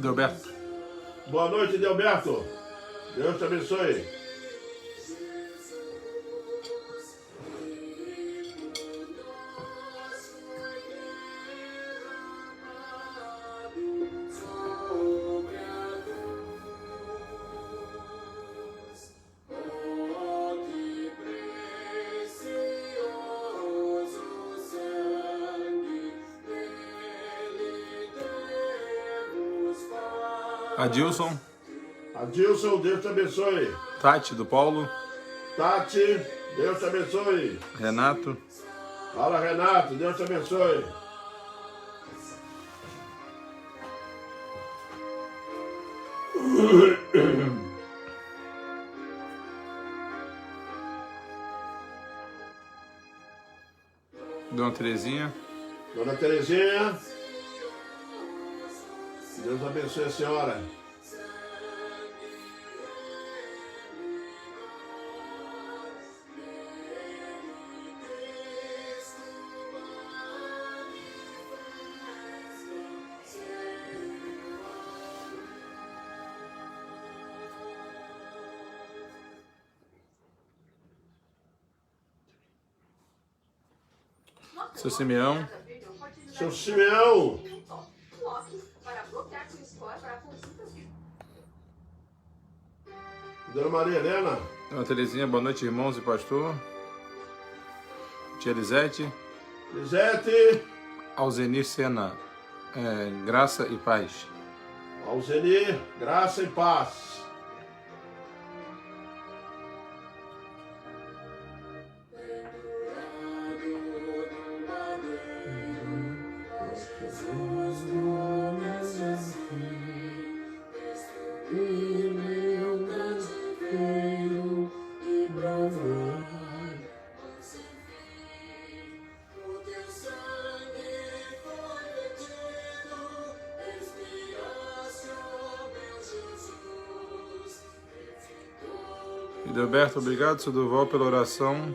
Delberto. Boa noite, Delberto. Deus te abençoe. Adilson. Adilson, Deus te abençoe. Tati, do Paulo. Tati, Deus te abençoe. Renato. Fala, Renato, Deus te abençoe. Dona Terezinha. Dona Terezinha, Deus abençoe a senhora. Seu Simeão. Seu Simeão. Dona Maria Helena. Dona Terezinha, boa noite, irmãos e pastor. Tia Lisete. Lisete. Alzenir Sena, graça e paz. Alzenir, graça e paz. Delberto, obrigado, seu Durval, pela oração.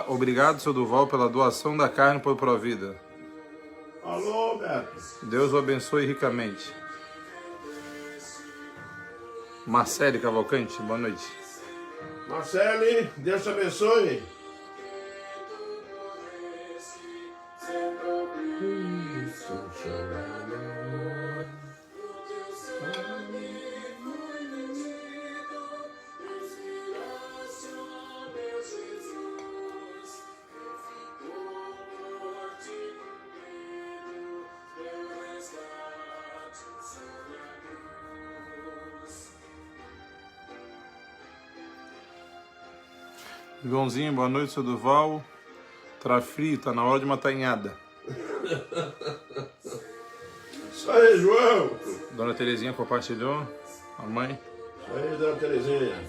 Obrigado, seu Durval, pela doação da carne por Provida. Alô, Beto. Deus o abençoe ricamente. Marcele Cavalcante, boa noite. Marcele, Deus te abençoe. Joãozinho, boa noite, seu Durval. Tá frio, tá na hora de uma tainhada. Isso aí, João. Dona Terezinha compartilhou. A mãe. Isso aí, Dona Terezinha.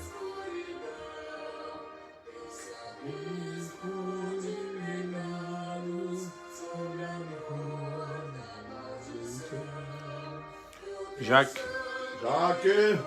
Jaque. Jaque.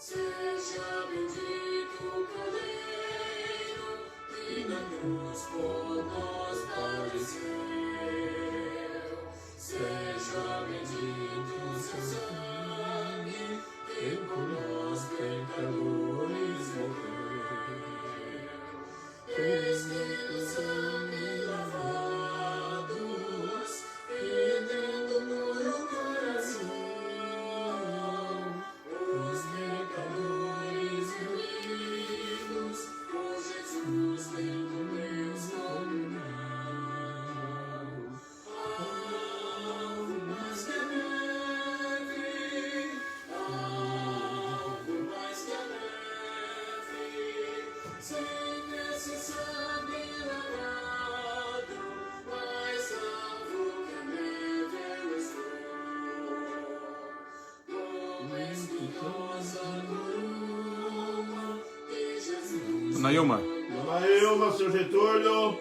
Seja bendito o Cordeiro que na cruz por nós padeceu. Seja bendito o seu sangue que por nós pecadores morreu. Espírito Santo e lavados, pedindo puro coração. desse sangue lavado, mais salvo que a neve eu estou. Com espinhosa coroa de Jesus. Dona Ilma, Dona Ilma, seu Getúlio.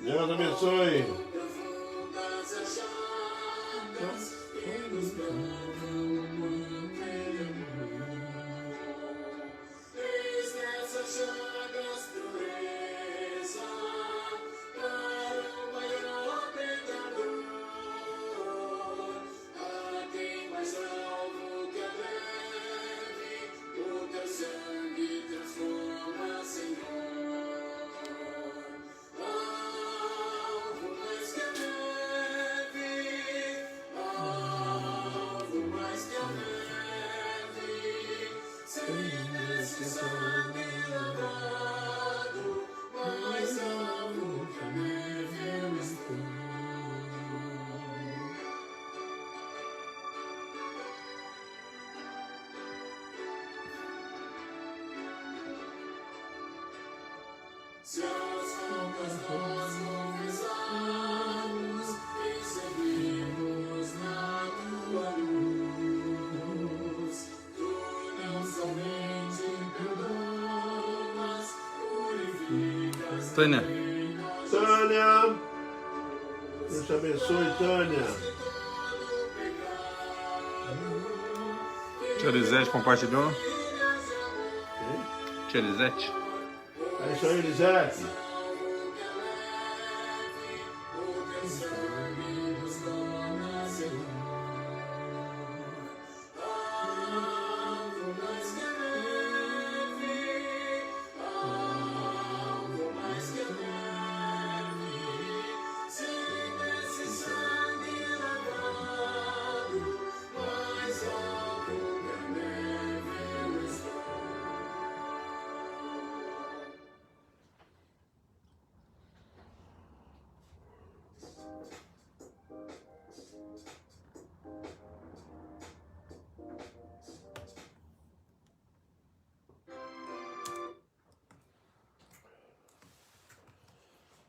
Deus abençoe. Profundas as chagas que nos plantam no interior. Eis nessas chagas pureza para o maior pecador. A quem mais salvo que a neve, o teu sangue transforma, Senhor. Alvo mais que a neve, alvo mais que a neve, sem esse sangue lavado, mais alvo que a neve eu estou. Se aos poucos nós confessarmos e seguirmos na tua luz, tu não somente perdoas, purificas Tânia, também nós Tânia. Deus te abençoe, Tânia. todo pecado. tia Elisete compartilhou. Ok? Tia Elisete. É isso aí, Elisete. Salvo que a neve, o teu sangue nos torna, Senhor. Alvo mais que a neve, alvo mais que a neve, sem esse sangue lavado, mais alvo que a neve eu estou.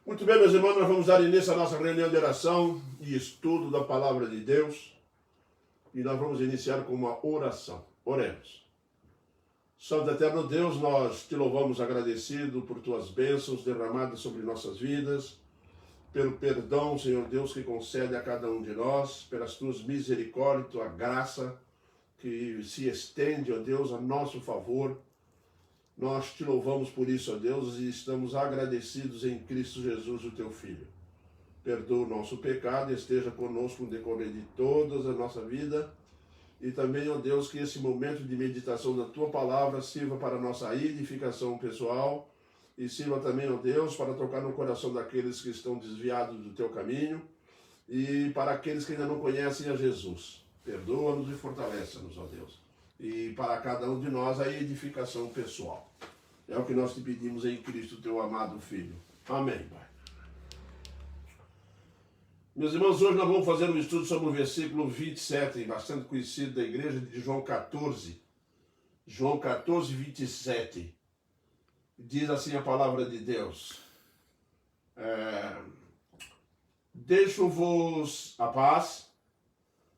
Muito bem, meus irmãos, nós vamos dar início à nossa reunião de oração e estudo da palavra de Deus. E nós vamos iniciar com uma oração. Oremos. Santo Eterno Deus, nós te louvamos agradecido por tuas bênçãos derramadas sobre nossas vidas, pelo perdão, Senhor Deus, que concede a cada um de nós, pelas tuas misericórdias, tua graça que se estende, ó Deus, a nosso favor. Nós te louvamos por isso, ó Deus, e estamos agradecidos em Cristo Jesus, o teu Filho. Perdoa o nosso pecado e esteja conosco no decorrer de toda a nossa vida. E também, ó Deus, que esse momento de meditação da tua palavra sirva para a nossa edificação pessoal e sirva também, ó Deus, para tocar no coração daqueles que estão desviados do teu caminho e para aqueles que ainda não conhecem a Jesus. Perdoa-nos e fortalece-nos, ó Deus. E para cada um de nós a edificação pessoal. É o que nós te pedimos em Cristo, teu amado Filho. Amém, Pai. Meus irmãos, hoje nós vamos fazer um estudo sobre o versículo 27, bastante conhecido da igreja de João 14. João 14, 27. Diz assim a palavra de Deus. Deixo-vos a paz.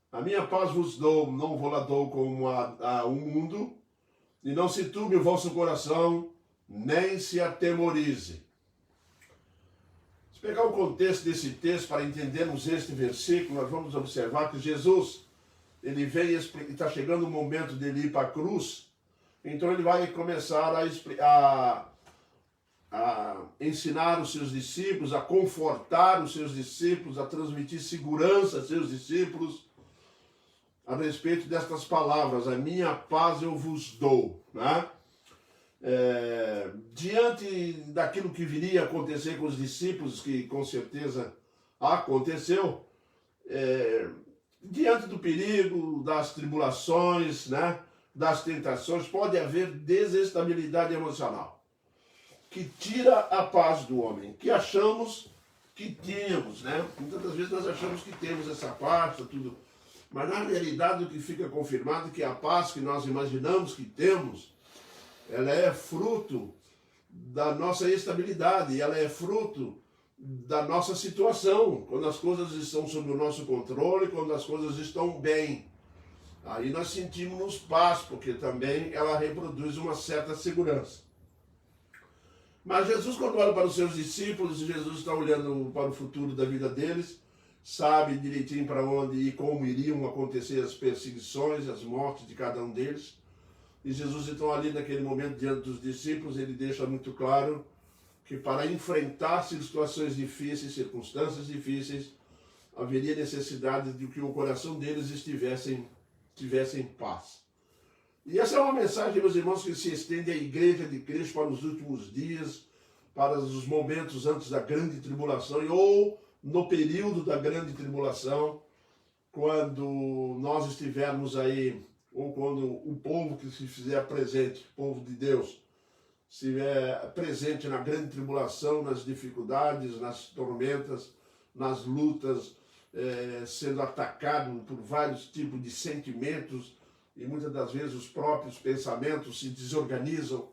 A minha paz vos dou, não vou lá dou como o mundo, e não se turbe o vosso coração, nem se atemorize. Se pegar o contexto desse texto para entendermos este versículo, nós vamos observar que Jesus, ele vem, está chegando o momento dele ir para a cruz, então ele vai começar a ensinar os seus discípulos, a confortar os seus discípulos, a transmitir segurança aos seus discípulos, a respeito destas palavras, a minha paz eu vos dou, né? Diante daquilo que viria a acontecer com os discípulos, que com certeza aconteceu, diante do perigo, das tribulações, né? Das tentações, pode haver desestabilidade emocional, que tira a paz do homem, que achamos que temos, né? Muitas das vezes nós achamos que temos essa paz, tudo. Mas na realidade o que fica confirmado é que a paz que nós imaginamos que temos, ela é fruto da nossa estabilidade, ela é fruto da nossa situação, quando as coisas estão sob o nosso controle, quando as coisas estão bem. Aí nós sentimos paz, porque também ela reproduz uma certa segurança. Mas Jesus, quando olha para os seus discípulos, Jesus está olhando para o futuro da vida deles, sabe direitinho para onde e como iriam acontecer as perseguições, as mortes de cada um deles. E Jesus, então, ali naquele momento, diante dos discípulos, ele deixa muito claro que para enfrentar situações difíceis, circunstâncias difíceis, haveria necessidade de que o coração deles tivesse em paz. E essa é uma mensagem, meus irmãos, que se estende à Igreja de Cristo para os últimos dias, para os momentos antes da grande tribulação, ou no período da grande tribulação, quando nós estivermos aí, ou quando o povo que se fizer presente, o povo de Deus, estiver presente na grande tribulação, nas dificuldades, nas tormentas, nas lutas, sendo atacado por vários tipos de sentimentos, e muitas das vezes os próprios pensamentos se desorganizam,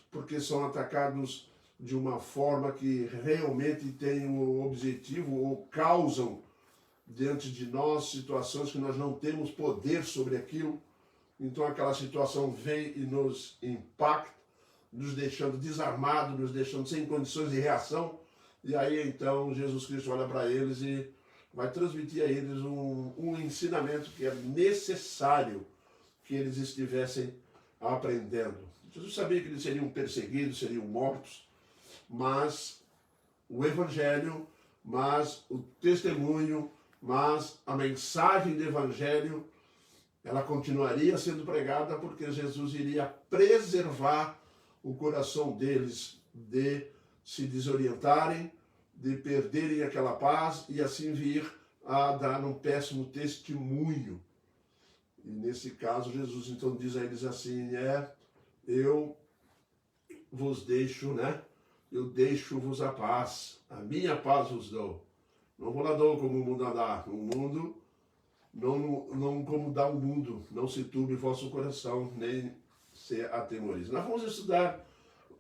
porque são atacados de uma forma que realmente tem o objetivo ou causam diante de nós situações que nós não temos poder sobre aquilo. Então aquela situação vem e nos impacta, nos deixando desarmados, nos deixando sem condições de reação. E aí então Jesus Cristo olha para eles e vai transmitir a eles um ensinamento que é necessário que eles estivessem aprendendo. Jesus sabia que eles seriam perseguidos, seriam mortos, mas o Evangelho, mas o testemunho, mas a mensagem do Evangelho, ela continuaria sendo pregada porque Jesus iria preservar o coração deles de se desorientarem, de perderem aquela paz e assim vir a dar um péssimo testemunho. E nesse caso, Jesus então diz a eles assim, eu vos deixo, eu deixo-vos a paz, a minha paz vos dou. Não vou lá dou como o mundo dá, o mundo, não como dá o mundo, não se turbe vosso coração, nem se atemorize. Nós vamos estudar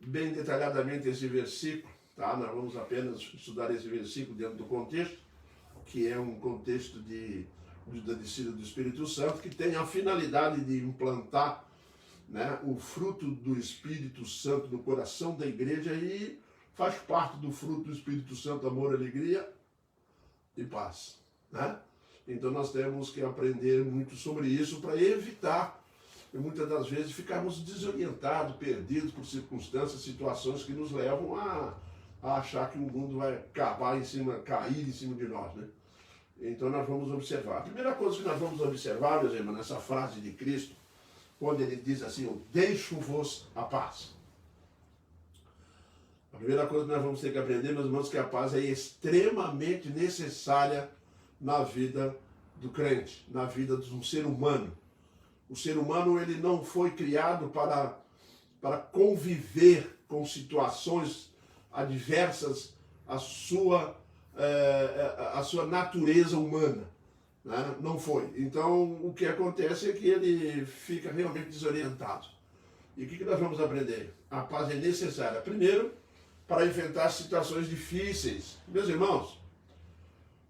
bem detalhadamente esse versículo, tá? Nós vamos apenas estudar esse versículo dentro do contexto, que é um contexto da descida do Espírito Santo, que tem a finalidade de implantar o fruto do Espírito Santo no coração da igreja e faz parte do fruto do Espírito Santo, amor, alegria e paz. Então nós temos que aprender muito sobre isso para evitar, muitas das vezes, ficarmos desorientados, perdidos por circunstâncias, situações que nos levam a achar que o mundo vai cair em cima de nós, Então nós vamos observar. A primeira coisa que nós vamos observar, meus irmãos, nessa frase de Cristo, quando ele diz assim, eu deixo-vos a paz. A primeira coisa que nós vamos ter que aprender, meus irmãos, que a paz é extremamente necessária na vida do crente, na vida de um ser humano. O ser humano, ele não foi criado para conviver com situações adversas à sua natureza humana. Não foi. Então, o que acontece é que ele fica realmente desorientado. E o que nós vamos aprender? A paz é necessária, primeiro, para enfrentar situações difíceis. Meus irmãos,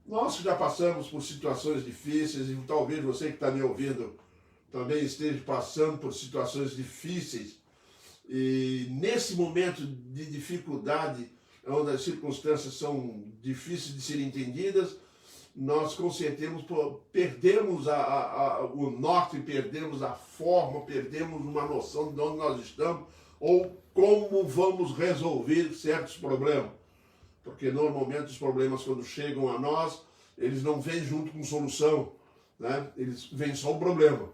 nós que já passamos por situações difíceis, e talvez você que está me ouvindo também esteja passando por situações difíceis, e nesse momento de dificuldade, onde as circunstâncias são difíceis de serem entendidas, nós com certeza perdemos o norte, perdemos a forma, perdemos uma noção de onde nós estamos ou como vamos resolver certos problemas. Porque normalmente os problemas, quando chegam a nós, eles não vêm junto com solução, eles vêm só o problema.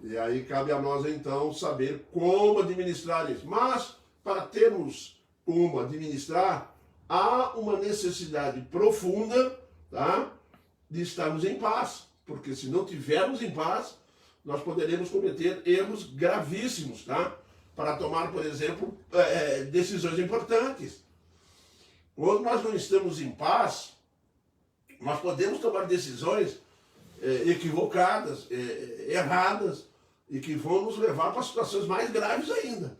E aí cabe a nós então saber como administrar isso. Mas para termos como administrar, há uma necessidade profunda, de estarmos em paz, porque se não tivermos em paz, nós poderemos cometer erros gravíssimos, para tomar, por exemplo, decisões importantes. Quando nós não estamos em paz, nós podemos tomar decisões equivocadas, erradas, e que vão nos levar para situações mais graves ainda.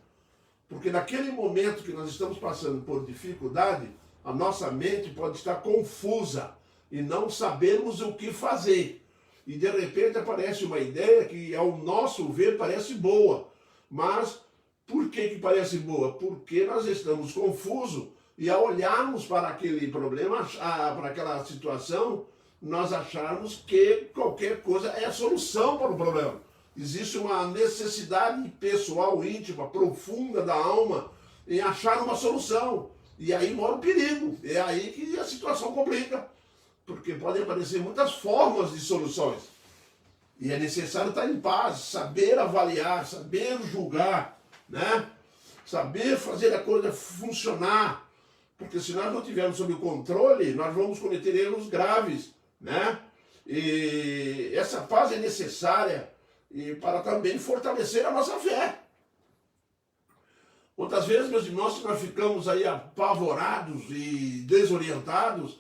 Porque naquele momento que nós estamos passando por dificuldade, a nossa mente pode estar confusa e não sabemos o que fazer. E de repente aparece uma ideia que, ao nosso ver, parece boa. Mas por que parece boa? Porque nós estamos confusos e, ao olharmos para aquele problema, para aquela situação, nós acharmos que qualquer coisa é a solução para o problema. Existe uma necessidade pessoal, íntima, profunda da alma em achar uma solução. E aí mora o perigo. É aí que a situação complica. Porque podem aparecer muitas formas de soluções. E é necessário estar em paz, saber avaliar, saber julgar, né? Saber fazer a coisa funcionar. Porque se nós não tivermos sob o controle, nós vamos cometer erros graves, né? E essa paz é necessária para também fortalecer a nossa fé. Outras vezes, meus irmãos, nós ficamos aí apavorados e desorientados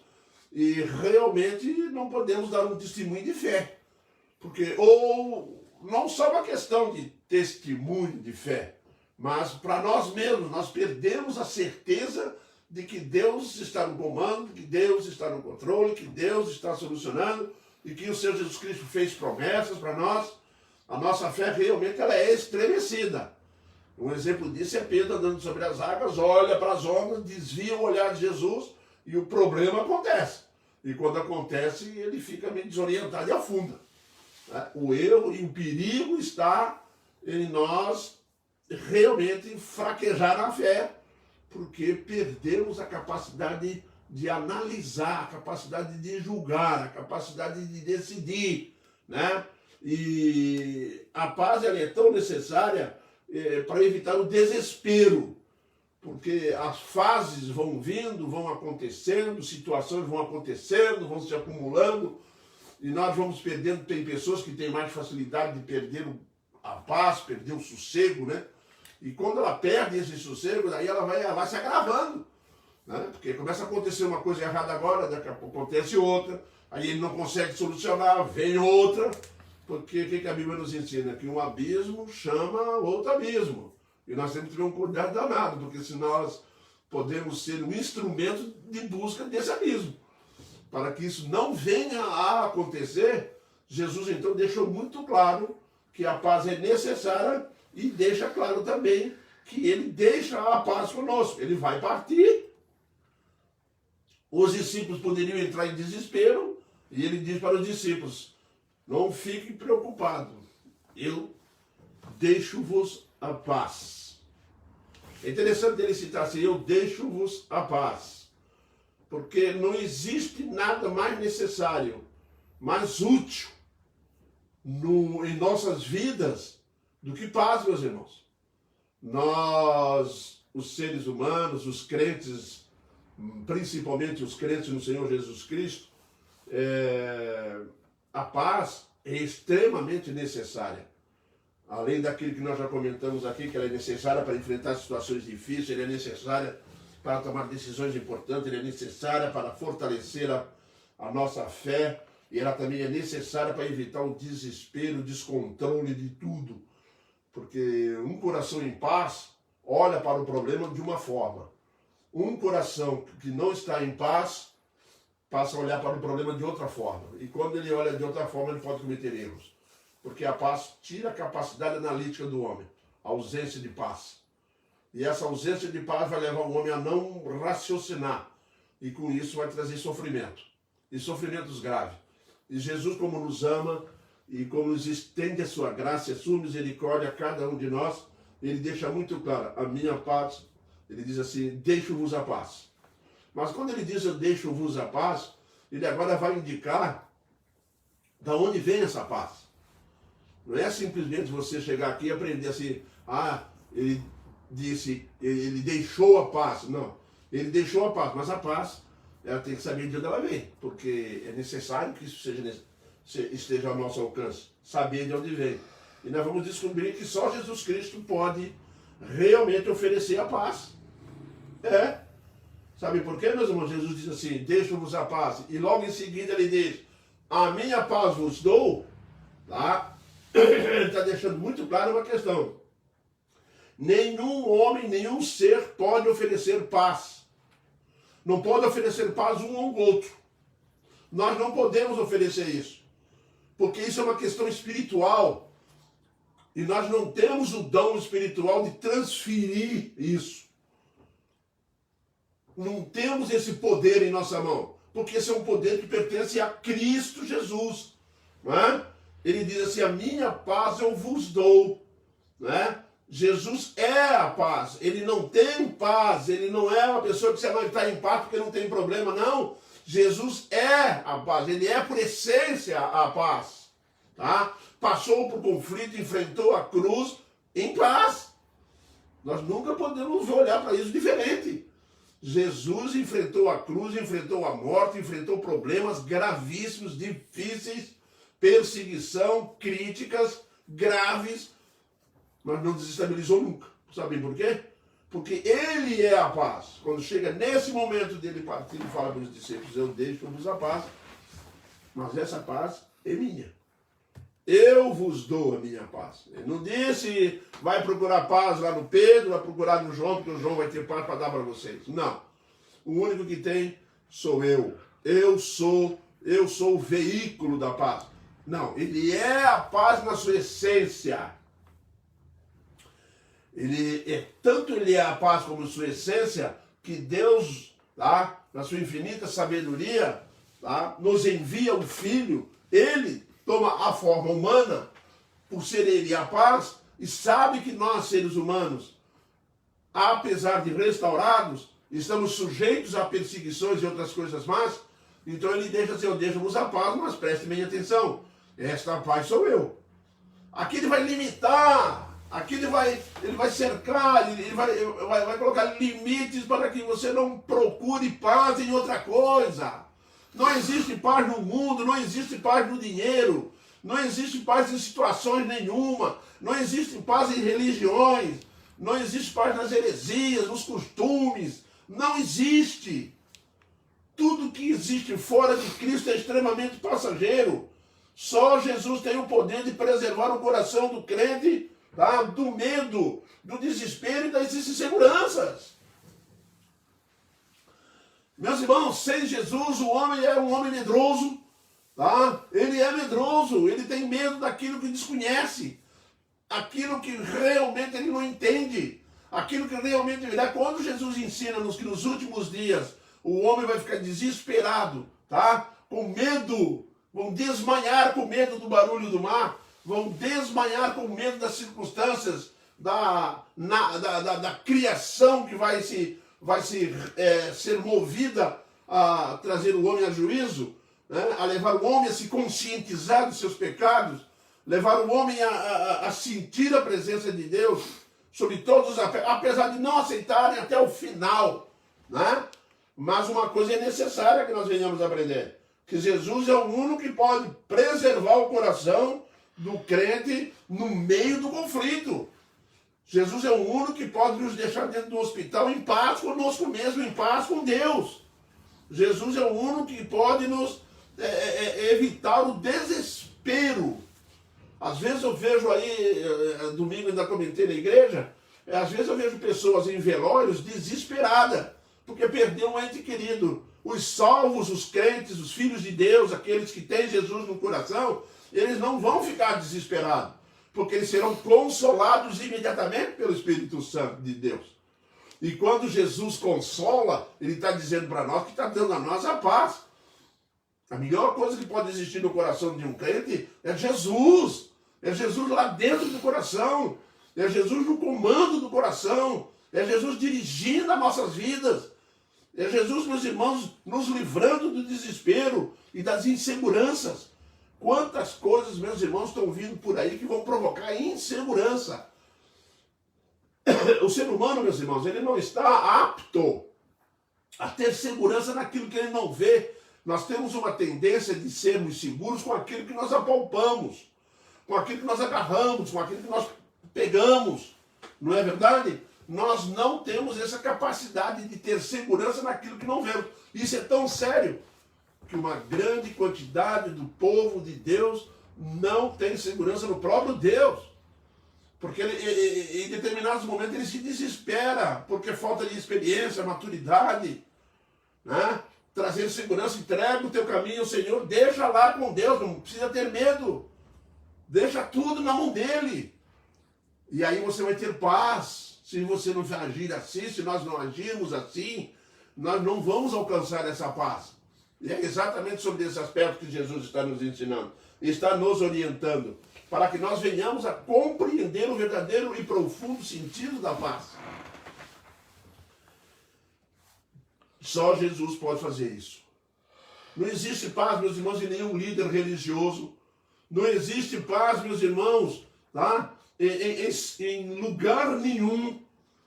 e realmente não podemos dar um testemunho de fé. Porque, ou não só uma questão de testemunho de fé, mas para nós mesmos, nós perdemos a certeza de que Deus está no comando, que Deus está no controle, que Deus está solucionando e que o Senhor Jesus Cristo fez promessas para nós. A nossa fé realmente ela é estremecida. Um exemplo disso é Pedro andando sobre as águas, olha para as ondas, desvia o olhar de Jesus e o problema acontece. E quando acontece, ele fica meio desorientado e afunda. O erro e o perigo está em nós realmente fraquejar a fé, porque perdemos a capacidade de analisar, a capacidade de julgar, a capacidade de decidir, né? E a paz ela é tão necessária para evitar o desespero, porque as fases vão vindo, vão acontecendo, situações vão acontecendo, vão se acumulando, e nós vamos perdendo. Tem pessoas que têm mais facilidade de perder a paz, perder o sossego, né? E quando ela perde esse sossego, daí ela vai se agravando, né? Porque começa a acontecer uma coisa errada agora, daqui a pouco acontece outra, aí ele não consegue solucionar, vem outra. Porque o que a Bíblia nos ensina? Que um abismo chama outro abismo. E nós temos que ter um cuidado danado, porque senão nós podemos ser um instrumento de busca desse abismo. Para que isso não venha a acontecer, Jesus então deixou muito claro que a paz é necessária e deixa claro também que ele deixa a paz conosco. Ele vai partir. Os discípulos poderiam entrar em desespero e ele diz para os discípulos: não fiquem preocupados, eu deixo-vos a paz. É interessante ele citar assim: eu deixo-vos a paz. Porque não existe nada mais necessário, mais útil em nossas vidas do que paz, meus irmãos. Nós, os seres humanos, os crentes, principalmente os crentes no Senhor Jesus Cristo, a paz é extremamente necessária. Além daquilo que nós já comentamos aqui, que ela é necessária para enfrentar situações difíceis, ela é necessária para tomar decisões importantes, ela é necessária para fortalecer a nossa fé, e ela também é necessária para evitar o desespero, o descontrole de tudo. Porque um coração em paz olha para o problema de uma forma. Um coração que não está em paz passa a olhar para o problema de outra forma. E quando ele olha de outra forma, ele pode cometer erros. Porque a paz tira a capacidade analítica do homem. A ausência de paz. E essa ausência de paz vai levar o homem a não raciocinar. E com isso vai trazer sofrimento. E sofrimentos graves. E Jesus, como nos ama e como nos estende a sua graça e a sua misericórdia a cada um de nós, ele deixa muito claro: a minha paz, ele diz assim, deixo-vos a paz. Mas quando ele diz eu deixo-vos a paz, ele agora vai indicar da onde vem essa paz. Não é simplesmente você chegar aqui e aprender assim, ele disse, ele deixou a paz. Não, ele deixou a paz, mas a paz, ela tem que saber de onde ela vem, porque é necessário que isso esteja ao nosso alcance, saber de onde vem. E nós vamos descobrir que só Jesus Cristo pode realmente oferecer a paz. Sabe por quê, meus irmãos? Jesus diz assim, deixo-vos a paz. E logo em seguida ele diz, a minha paz vos dou. Tá? Ele está deixando muito claro uma questão. Nenhum homem, nenhum ser pode oferecer paz. Não pode oferecer paz um ao outro. Nós não podemos oferecer isso. Porque isso é uma questão espiritual. E nós não temos o dom espiritual de transferir isso. Não temos esse poder em nossa mão. Porque esse é um poder que pertence a Cristo Jesus. Não é? Ele diz assim, a minha paz eu vos dou. Não é? Jesus é a paz. Ele não tem paz. Ele não é uma pessoa que você não está em paz porque não tem problema. Não. Jesus é a paz. Ele é por essência a paz. Tá? Passou por conflito, enfrentou a cruz em paz. Nós nunca podemos olhar para isso diferente. Jesus enfrentou a cruz, enfrentou a morte, enfrentou problemas gravíssimos, difíceis, perseguição, críticas graves, mas não desestabilizou nunca. Sabem por quê? Porque ele é a paz. Quando chega nesse momento dele partir, ele fala para os discípulos, eu deixo-vos a paz, mas essa paz é minha. Eu vos dou a minha paz. Ele não disse, vai procurar paz lá no Pedro, vai procurar no João, porque o João vai ter paz para dar para vocês. Não. O único que tem sou eu. Eu sou o veículo da paz. Não, ele é a paz na sua essência. Tanto ele é a paz como sua essência, que Deus, tá, na sua infinita sabedoria, tá, nos envia o Filho. Ele toma a forma humana, por ser ele a paz, e sabe que nós, seres humanos, apesar de restaurados, estamos sujeitos a perseguições e outras coisas más. Então ele deixa assim, eu deixo-vos a paz, mas prestem bem atenção, esta paz sou eu. Aqui ele vai limitar, aqui ele vai cercar, ele vai colocar limites para que você não procure paz em outra coisa. Não existe paz no mundo, não existe paz no dinheiro, não existe paz em situações nenhuma, não existe paz em religiões, não existe paz nas heresias, nos costumes, não existe. Tudo que existe fora de Cristo é extremamente passageiro. Só Jesus tem o poder de preservar o coração do crente, tá, do medo, do desespero e das inseguranças. Meus irmãos, sem Jesus o homem é um homem medroso, tá? Ele é medroso, ele tem medo daquilo que desconhece, aquilo que realmente ele não entende, aquilo que realmente virá. Quando Jesus ensina-nos que nos últimos dias o homem vai ficar desesperado, tá? Com medo, vão desmanhar com medo do barulho do mar, vão desmanhar com medo das circunstâncias, da criação que vai ser movida a trazer o homem a juízo, né? A levar o homem a se conscientizar dos seus pecados, levar o homem a sentir a presença de Deus sobre todos os aspectos, apesar de não aceitarem até o final, né? Mas uma coisa é necessária que nós venhamos a aprender, que Jesus é o único que pode preservar o coração do crente no meio do conflito. Jesus é o único que pode nos deixar dentro do hospital em paz conosco mesmo, em paz com Deus. Jesus é o único que pode nos evitar o desespero. Às vezes eu vejo aí, domingo ainda comentei na igreja, às vezes eu vejo pessoas em velórios desesperadas, porque perdeu um ente querido. Os salvos, os crentes, os filhos de Deus, aqueles que têm Jesus no coração, eles não vão ficar desesperados, porque eles serão consolados imediatamente pelo Espírito Santo de Deus. E quando Jesus consola, ele está dizendo para nós que está dando a nós a paz. A melhor coisa que pode existir no coração de um crente é Jesus. É Jesus lá dentro do coração. É Jesus no comando do coração. É Jesus dirigindo as nossas vidas. É Jesus, meus irmãos, nos livrando do desespero e das inseguranças. Quantas coisas, meus irmãos, estão vindo por aí que vão provocar insegurança. O ser humano, meus irmãos, ele não está apto a ter segurança naquilo que ele não vê. Nós temos uma tendência de sermos seguros com aquilo que nós apalpamos, com aquilo que nós agarramos, com aquilo que nós pegamos. Não é verdade? Nós não temos essa capacidade de ter segurança naquilo que não vemos. Isso é tão sério que uma grande quantidade do povo de Deus não tem segurança no próprio Deus. Porque em determinados momentos ele se desespera, porque falta de experiência, maturidade, né? Trazer segurança, entrega o teu caminho ao Senhor, deixa lá com Deus, não precisa ter medo. Deixa tudo na mão dele. E aí você vai ter paz. Se você não agir assim, se nós não agirmos assim, nós não vamos alcançar essa paz. E é exatamente sobre esse aspecto que Jesus está nos ensinando, está nos orientando, para que nós venhamos a compreender o verdadeiro e profundo sentido da paz. Só Jesus pode fazer isso. Não existe paz, meus irmãos, em nenhum líder religioso. Não existe paz, meus irmãos, tá? Em lugar nenhum.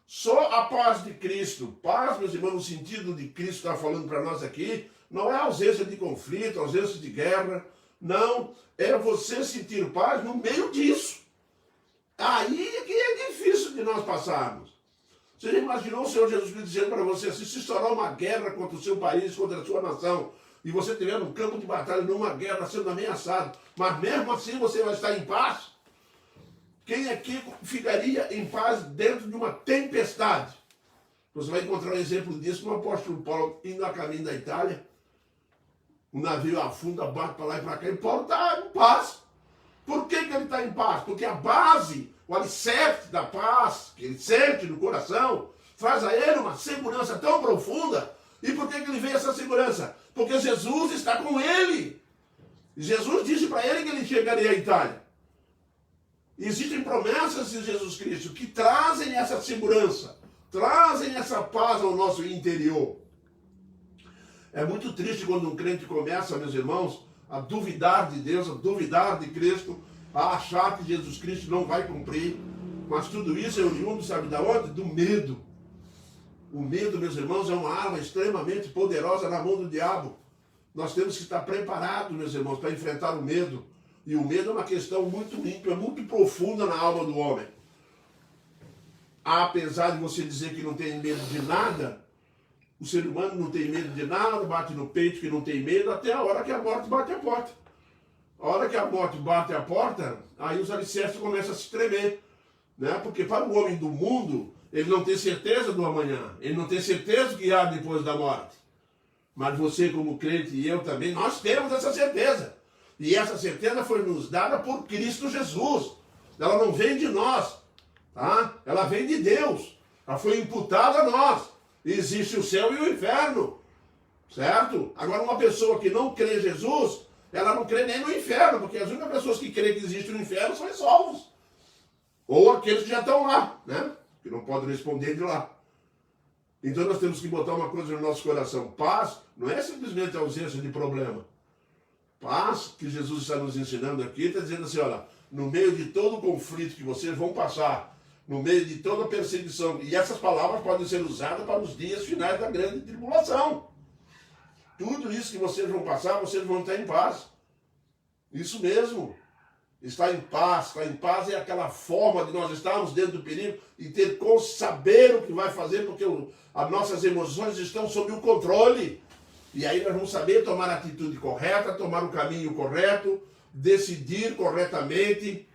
Só a paz de Cristo. Paz, meus irmãos, no sentido de Cristo está falando para nós aqui, não é ausência de conflito, ausência de guerra. Não, é você sentir paz no meio disso. Aí é que é difícil de nós passarmos. Você já imaginou o Senhor Jesus Cristo dizendo para você assim, se estourar uma guerra contra o seu país, contra a sua nação, e você estiver num campo de batalha, numa guerra, sendo ameaçado, mas mesmo assim você vai estar em paz? Quem aqui ficaria em paz dentro de uma tempestade? Você vai encontrar um exemplo disso no apóstolo Paulo, indo a caminho da Itália. O navio afunda, bate para lá e para cá, e Paulo está em paz. Por que ele está em paz? Porque a base, o alicerce da paz, que ele sente no coração, faz a ele uma segurança tão profunda. E por que ele vê essa segurança? Porque Jesus está com ele. Jesus disse para ele que ele chegaria à Itália. Existem promessas de Jesus Cristo que trazem essa segurança, trazem essa paz ao nosso interior. É muito triste quando um crente começa, meus irmãos, a duvidar de Deus, a duvidar de Cristo, a achar que Jesus Cristo não vai cumprir. Mas tudo isso é oriundo, sabe da onde? Do medo. O medo, meus irmãos, é uma arma extremamente poderosa na mão do diabo. Nós temos que estar preparados, meus irmãos, para enfrentar o medo. E o medo é uma questão muito íntima, muito profunda na alma do homem. Apesar de você dizer que não tem medo de nada, o ser humano não tem medo de nada, bate no peito que não tem medo, até a hora que a morte bate a porta. A hora que a morte bate a porta, aí os alicerces começam a se tremer. Né? Porque para o homem do mundo, ele não tem certeza do amanhã, ele não tem certeza do que há depois da morte. Mas você, como crente, e eu também, nós temos essa certeza. E essa certeza foi nos dada por Cristo Jesus. Ela não vem de nós, tá? Ela vem de Deus. Ela foi imputada a nós. Existe o céu e o inferno, certo? Agora, uma pessoa que não crê em Jesus, ela não crê nem no inferno, porque as únicas pessoas que creem que existe o inferno são os salvos. Ou aqueles que já estão lá, né? Que não podem responder de lá. Então nós temos que botar uma coisa no nosso coração. Paz não é simplesmente a ausência de problema. Paz, que Jesus está nos ensinando aqui, está dizendo assim, olha, no meio de todo o conflito que vocês vão passar, no meio de toda a perseguição, e essas palavras podem ser usadas para os dias finais da grande tribulação. Tudo isso que vocês vão passar, vocês vão estar em paz. Isso mesmo. Estar em paz é aquela forma de nós estarmos dentro do perigo e ter como saber o que vai fazer, porque as nossas emoções estão sob o controle. E aí nós vamos saber tomar a atitude correta, tomar o caminho correto, decidir corretamente,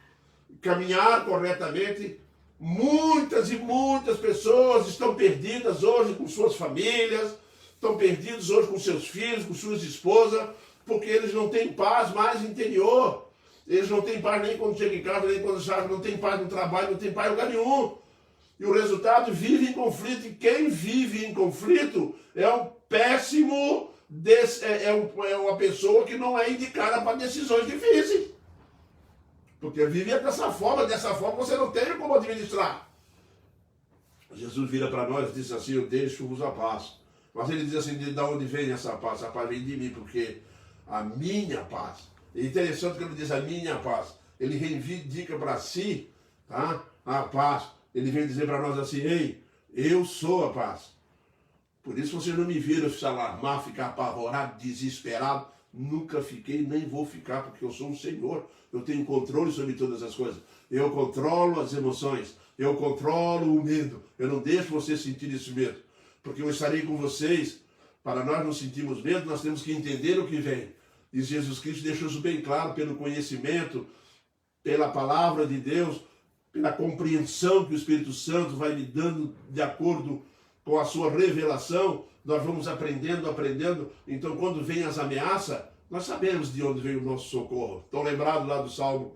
caminhar corretamente. Muitas e muitas pessoas estão perdidas hoje com suas famílias, estão perdidos hoje com seus filhos, com suas esposas, porque eles não têm paz mais interior. Eles não têm paz nem quando chegam em casa, nem quando saem, não tem paz no trabalho, não tem paz em lugar nenhum. E o resultado vive em conflito. E quem vive em conflito é um péssimo, é uma pessoa que não é indicada para decisões difíceis. Porque vive dessa forma você não tem como administrar. Jesus vira para nós e diz assim, eu deixo-vos a paz. Mas ele diz assim, de onde vem essa paz? A paz vem de mim, porque a minha paz. É interessante que ele diz a minha paz. Ele reivindica para si, tá? A paz. Ele vem dizer para nós assim, ei, eu sou a paz. Por isso vocês não me viram se alarmar, ficar apavorado, desesperado. Nunca fiquei, nem vou ficar, porque eu sou o Senhor. Eu tenho controle sobre todas as coisas. Eu controlo as emoções. Eu controlo o medo. Eu não deixo vocês sentir esse medo. Porque eu estarei com vocês. Para nós não sentirmos medo, nós temos que entender o que vem. E Jesus Cristo deixou isso bem claro pelo conhecimento, pela palavra de Deus, pela compreensão que o Espírito Santo vai me dando de acordo com a sua revelação, nós vamos aprendendo. Então, quando vem as ameaças, nós sabemos de onde vem o nosso socorro. Estão lembrados lá do Salmo?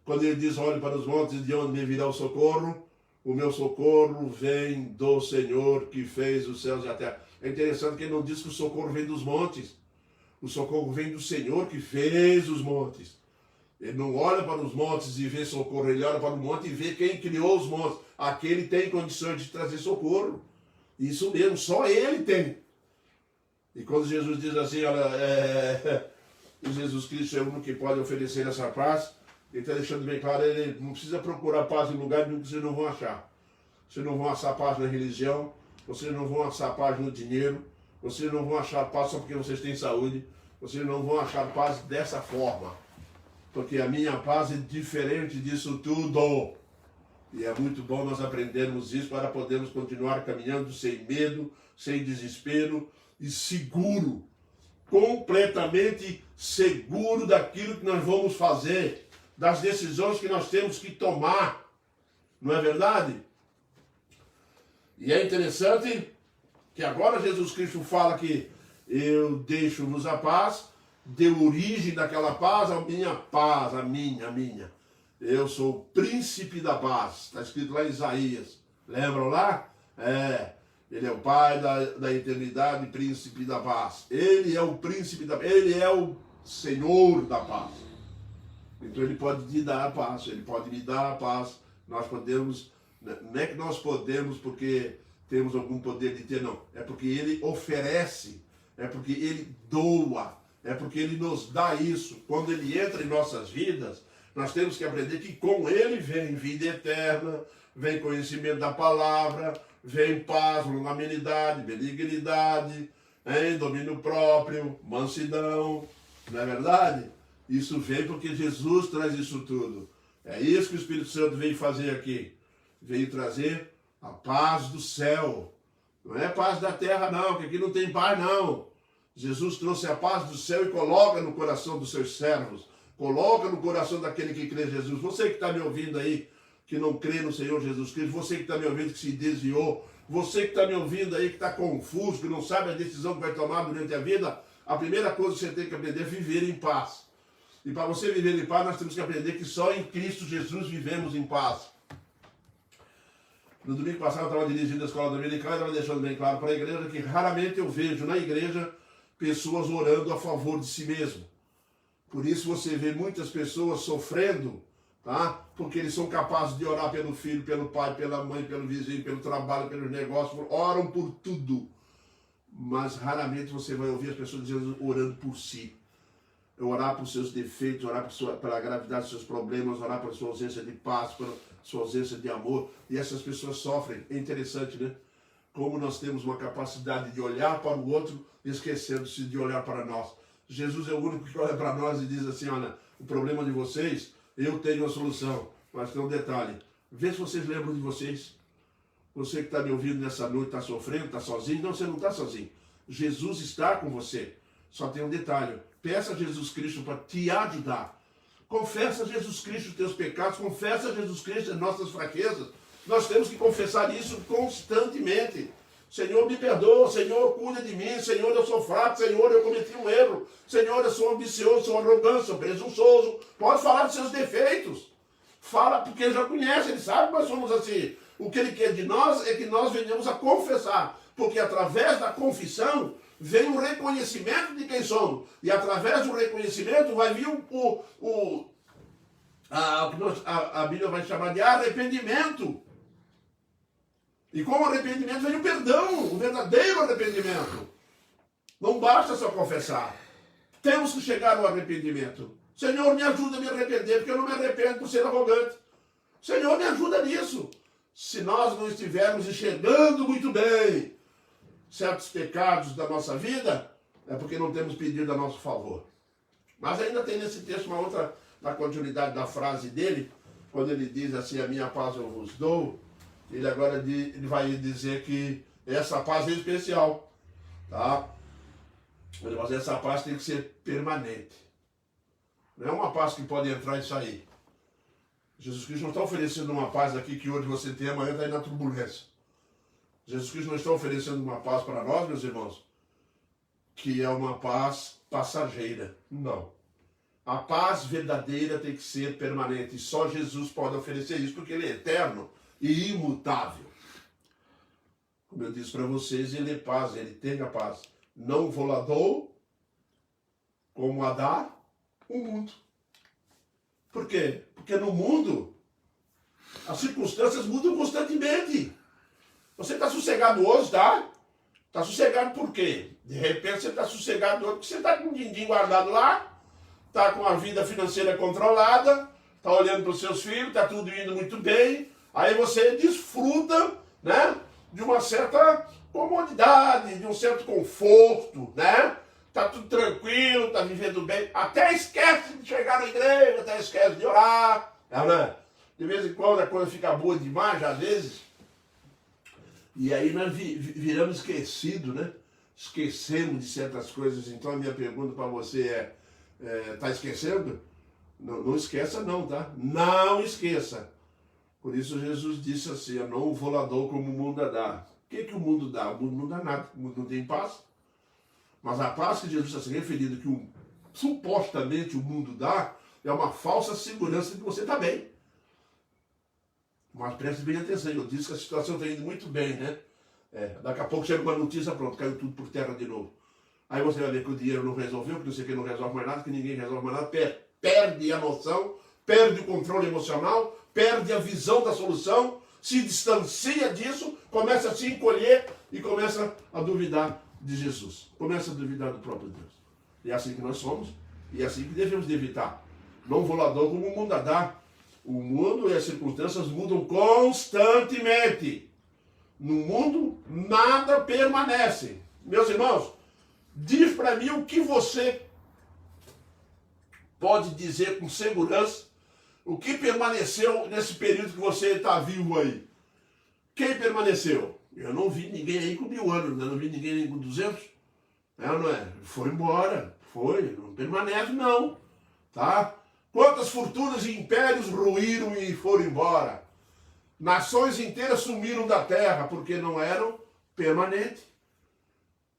Quando ele diz, olhe para os montes, de onde me virá o socorro? O meu socorro vem do Senhor que fez os céus e a terra. É interessante que ele não diz que o socorro vem dos montes. O socorro vem do Senhor que fez os montes. Ele não olha para os montes e vê socorro, ele olha para o monte e vê quem criou os montes. Aquele tem condições de trazer socorro. Isso mesmo, só ele tem. E quando Jesus diz assim, olha, Jesus Cristo é o único que pode oferecer essa paz, ele está deixando bem claro, ele não precisa procurar paz em lugar nenhum que vocês não vão achar. Vocês não vão achar paz na religião, vocês não vão achar paz no dinheiro, vocês não vão achar paz só porque vocês têm saúde, vocês não vão achar paz dessa forma. Porque a minha paz é diferente disso tudo. E é muito bom nós aprendermos isso para podermos continuar caminhando sem medo, sem desespero e seguro. Completamente seguro daquilo que nós vamos fazer, das decisões que nós temos que tomar. Não é verdade? E é interessante que agora Jesus Cristo fala que eu deixo-vos a paz, deu origem daquela paz, a minha. Eu sou o príncipe da paz. Está escrito lá em Isaías. Lembram lá? Ele é o Pai da eternidade, príncipe da paz. Ele é o príncipe da paz. Ele é o Senhor da paz. Então ele pode te dar a paz. Ele pode me dar a paz. Nós podemos... Não é que nós podemos porque temos algum poder de ter, não. É porque ele oferece. É porque ele doa. É porque ele nos dá isso. Quando ele entra em nossas vidas, nós temos que aprender que com ele vem vida eterna, vem conhecimento da palavra, vem paz, longanimidade, benignidade, domínio próprio, mansidão. Não é verdade? Isso vem porque Jesus traz isso tudo. É isso que o Espírito Santo veio fazer aqui. Veio trazer a paz do céu. Não é paz da terra, não, que aqui não tem paz, não. Jesus trouxe a paz do céu e coloca no coração dos seus servos. Coloca no coração daquele que crê em Jesus. Você que está me ouvindo aí, que não crê no Senhor Jesus Cristo. Você que está me ouvindo, que se desviou. Você que está me ouvindo aí, que está confuso, que não sabe a decisão que vai tomar durante a vida. A primeira coisa que você tem que aprender é viver em paz. E para você viver em paz, nós temos que aprender que só em Cristo Jesus vivemos em paz. No domingo passado eu estava dirigindo a escola dominical e estava deixando bem claro para a igreja que raramente eu vejo na igreja pessoas orando a favor de si mesmo. Por isso você vê muitas pessoas sofrendo, tá? Porque eles são capazes de orar pelo filho, pelo pai, pela mãe, pelo vizinho, pelo trabalho, pelos negócios, oram por tudo. Mas raramente você vai ouvir as pessoas dizendo, orando por si. Orar por seus defeitos, orar pela gravidade dos seus problemas, orar pela sua ausência de paz, pela sua ausência de amor. E essas pessoas sofrem. É interessante, né? Como nós temos uma capacidade de olhar para o outro, esquecendo-se de olhar para nós. Jesus é o único que olha para nós e diz assim, olha, o problema de vocês, eu tenho a solução. Mas tem um detalhe, vê se vocês lembram de vocês. Você que está me ouvindo nessa noite, está sofrendo, está sozinho. Não, você não está sozinho. Jesus está com você. Só tem um detalhe, peça a Jesus Cristo para te ajudar. Confessa a Jesus Cristo os teus pecados, confessa a Jesus Cristo as nossas fraquezas. Nós temos que confessar isso constantemente. Senhor, me perdoa, Senhor, cuida de mim, Senhor, eu sou fraco, Senhor, eu cometi um erro, Senhor, eu sou ambicioso, sou arrogante, sou presunçoso. Pode falar dos seus defeitos. Fala porque ele já conhece, ele sabe que nós somos assim. O que ele quer de nós é que nós venhamos a confessar, porque através da confissão vem o reconhecimento de quem somos. E através do reconhecimento vai vir o que a Bíblia vai chamar de arrependimento. E com o arrependimento vem o perdão, o verdadeiro arrependimento. Não basta só confessar. Temos que chegar ao arrependimento. Senhor, me ajuda a me arrepender, porque eu não me arrependo por ser arrogante. Senhor, me ajuda nisso. Se nós não estivermos enxergando muito bem certos pecados da nossa vida, é porque não temos pedido a nosso favor. Mas ainda tem nesse texto uma outra, na continuidade da frase dele, quando ele diz assim, a minha paz eu vos dou, ele agora ele vai dizer que essa paz é especial, tá? Mas essa paz tem que ser permanente. Não é uma paz que pode entrar e sair. Jesus Cristo não está oferecendo uma paz aqui que hoje você tem, amanhã está aí na turbulência. Jesus Cristo não está oferecendo uma paz para nós, meus irmãos, que é uma paz passageira. Não. A paz verdadeira tem que ser permanente. E só Jesus pode oferecer isso, porque ele é eterno e imutável. Como eu disse para vocês, ele é paz, ele tem a paz. Não vou lá dou, como a dar o mundo. Por quê? Porque no mundo, as circunstâncias mudam constantemente. Você está sossegado hoje, tá? Está sossegado por quê? De repente você está sossegado hoje porque você está com um din-din guardado lá, está com a vida financeira controlada, está olhando para os seus filhos, está tudo indo muito bem, aí você desfruta, né, de uma certa comodidade, de um certo conforto, né? Está tudo tranquilo, está vivendo bem, até esquece de chegar na igreja, até esquece de orar, né? De vez em quando a coisa fica boa demais, às vezes. E aí nós viramos esquecidos, né? Esquecemos de certas coisas. Então a minha pergunta para você tá esquecendo? Não esqueça não, tá? Não esqueça. Por isso Jesus disse assim, eu não vou lá dou como o mundo dá. O que o mundo dá? O mundo não dá nada, o mundo não tem paz. Mas a paz que Jesus está se referindo, que supostamente o mundo dá, é uma falsa segurança de que você está bem. Mas preste bem atenção, eu disse que a situação está indo muito bem, né? Daqui a pouco chega uma notícia, pronto, caiu tudo por terra de novo. Aí você vai ver que o dinheiro não resolveu, que não sei o que não resolve mais nada, que ninguém resolve mais nada, perde a noção, perde o controle emocional, perde a visão da solução, se distancia disso, começa a se encolher e começa a duvidar de Jesus. Começa a duvidar do próprio Deus. E é assim que nós somos, e é assim que devemos de evitar. Não vou lá dou como o mundo dá. O mundo e as circunstâncias mudam constantemente. No mundo, nada permanece. Meus irmãos, diz para mim o que você pode dizer com segurança, o que permaneceu nesse período que você está vivo aí. Quem permaneceu? Eu não vi ninguém aí com 1000 anos, né? Não vi ninguém aí com 200. Não é? Foi embora. Foi. Não permanece, não. Tá? Quantas fortunas e impérios ruíram e foram embora? Nações inteiras sumiram da terra porque não eram permanentes.